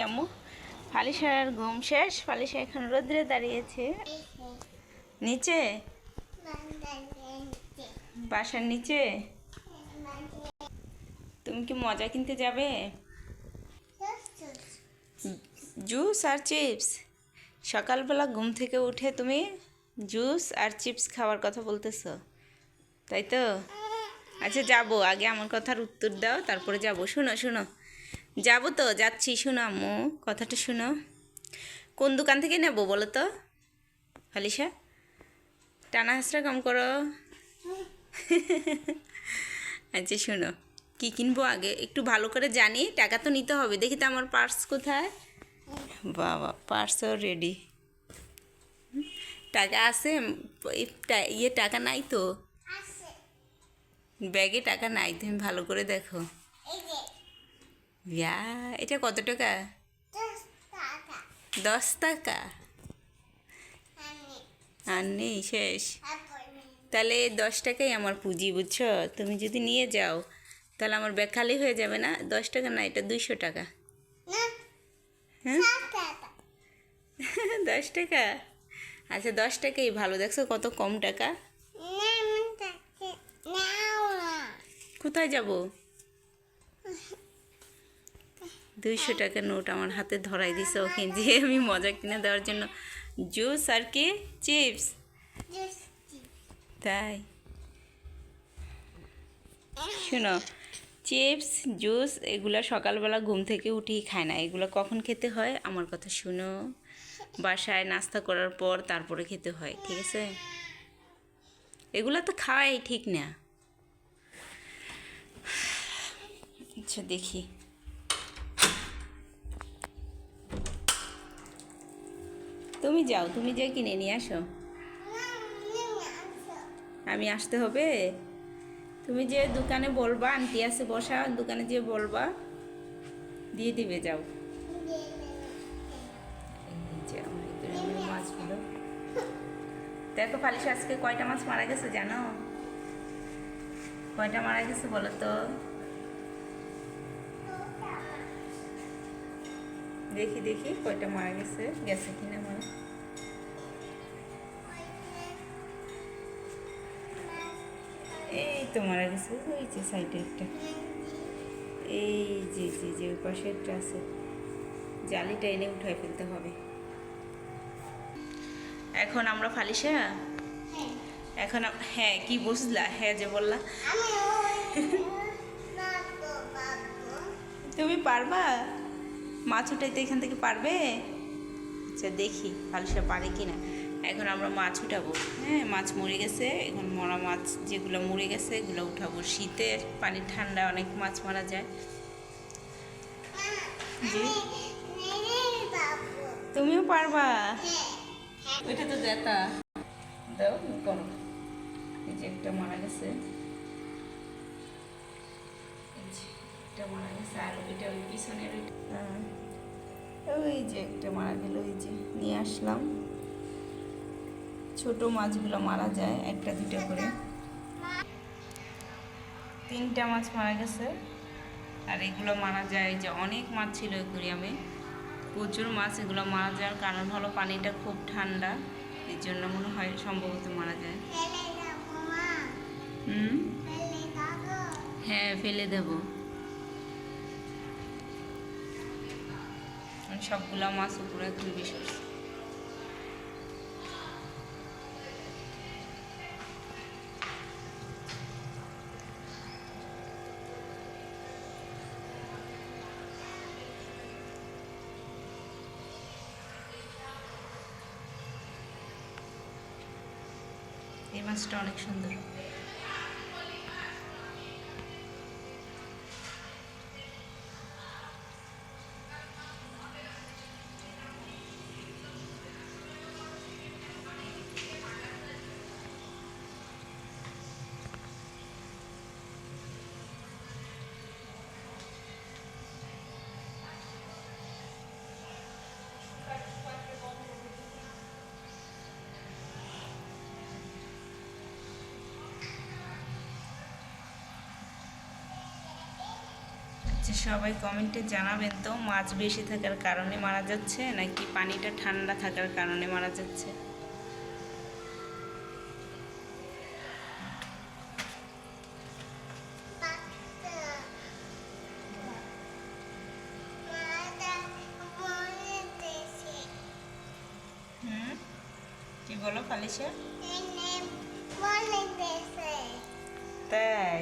আম্মু ফালিশার ঘুম শেষ। ফালিশা এখন রোদ্রে দাঁড়িয়েছে নিচে, বাসার নিচে। তুমি কি মজা কিনতে যাবে? জুস আর চিপস? সকালবেলা ঘুম থেকে উঠে তুমি জুস আর চিপস খাওয়ার কথা বলতেছো, তাই তো? আচ্ছা যাবো, আগে আমার কথার উত্তর দাও, তারপরে যাবো। শুনো শুনো, যাবো তো, যাচ্ছি। শুনো আম্মু, কথাটা শুনো। কোন দোকান থেকে নেবো বলো তো ফালিশা? টানা হাসরা কম করো। আচ্ছা শোনো, কি কিনবো আগে একটু ভালো করে জানি, টাকা তো নিতে হবে। দেখি তো আমার পার্স কোথায়। বাবা, পার্সও রেডি। টাকা আছে? টাকা নাই তো, ব্যাগে টাকা নাই। তুমি ভালো করে দেখো। ইয়া, এটা কত টাকা? 10 টাকা? আর নেই, শেষ? তাহলে 10 টাকাই আমার পুঁজি, বুঝছো? তুমি যদি নিয়ে যাও তাহলে আমার ব্যাগ খালি হয়ে যাবে না। 10 টাকা না, এটা 200 টাকা। হ্যাঁ, 10 টাকা। আচ্ছা 10 টাকাই ভালো, দেখছো কত কম টাকা। কোথায় যাব? 200 টাকার নোট আমার হাতে ধরাই দিছে ওকে, যে আমি মজা কিনে দেওয়ার জন্য। জুস আর কি চিপস? তাই শোনো, চিপস জুস এগুলো সকালবেলা ঘুম থেকে উঠেই খায় না। এগুলো কখন খেতে হয় আমার কথা শুনো, বাসায় নাস্তা করার পর তারপরে খেতে হয়, ঠিক আছে? এগুলো তো খাওয়াই ঠিক না। আচ্ছা দেখি, তুমি যাও, তুমি যে কিনে নিয়ে আসো। আমি আসতে হবে? তুমি যে দোকানে বলবা, আন্টি আছে বসা, দোকানে যে বলবা দিয়ে দিবে, যাও। এই যে আমার এই মাছগুলো দেখো। ফালিশা আজকে কয়টা মাছ মারা গেছে জানো? কয়টা মারা গেছে বলো তো? দেখি দেখি কয়টা মারা গেছে, গেছে কিনা মারা। এই তো মারা গেছে, ওই যে সাইডে একটা। এই যে যে যে ওই পাশে একটা আছে, জালিটা এনে উঠাই ফেলতে হবে। এখন আমরা ফালিশা, এখন হ্যাঁ কি বুঝলা? হ্যাঁ যে বললা, তুমি পারবা মাছ উঠাইতে? এখান থেকে পারবে? আচ্ছা দেখি ফালিশা পারে কি না। এখন আমরা মাছ উঠাবো। হ্যাঁ, মাছ মরে গেছে, এখন মরা মাছ যেগুলো মরে গেছে এগুলো উঠাবো। শীতের পানি ঠান্ডা, অনেক মাছ মারা যায়। জি, তুমিও পারবা? ওইটা তো জেতা দাও করো। এই যে একটা মারা গেছে, একটা মারা গেছে, আর ওইটা ওই পিছনের ওই যে একটা মারা গেল। ওই যে নিয়ে আসলাম। ছোট মাছগুলো মারা যায় একটা দুটা করে। 3টা মাছ মারা গেছে, আর এগুলো মারা যায়। যে অনেক মাছ ছিল অ্যাকুরিয়ামে, প্রচুর মাছ। এগুলো মারা যাওয়ার কারণ হলো পানিটা খুব ঠান্ডা, এর জন্য মনে হয় সম্ভবত মারা যায়। হ্যাঁ ফেলে দেবো। সবগুলা মাছ উপরে তুলবি সরছে। এই মাছটা অনেক সুন্দর। আচ্ছা, সবাই কমেন্টে জানাবেন তো, মাছ বেশি থাকার কারণে মারা যাচ্ছে নাকি পানিটা ঠান্ডা থাকার কারণে মারা যাচ্ছে। কি বলো ফালিশা? তাই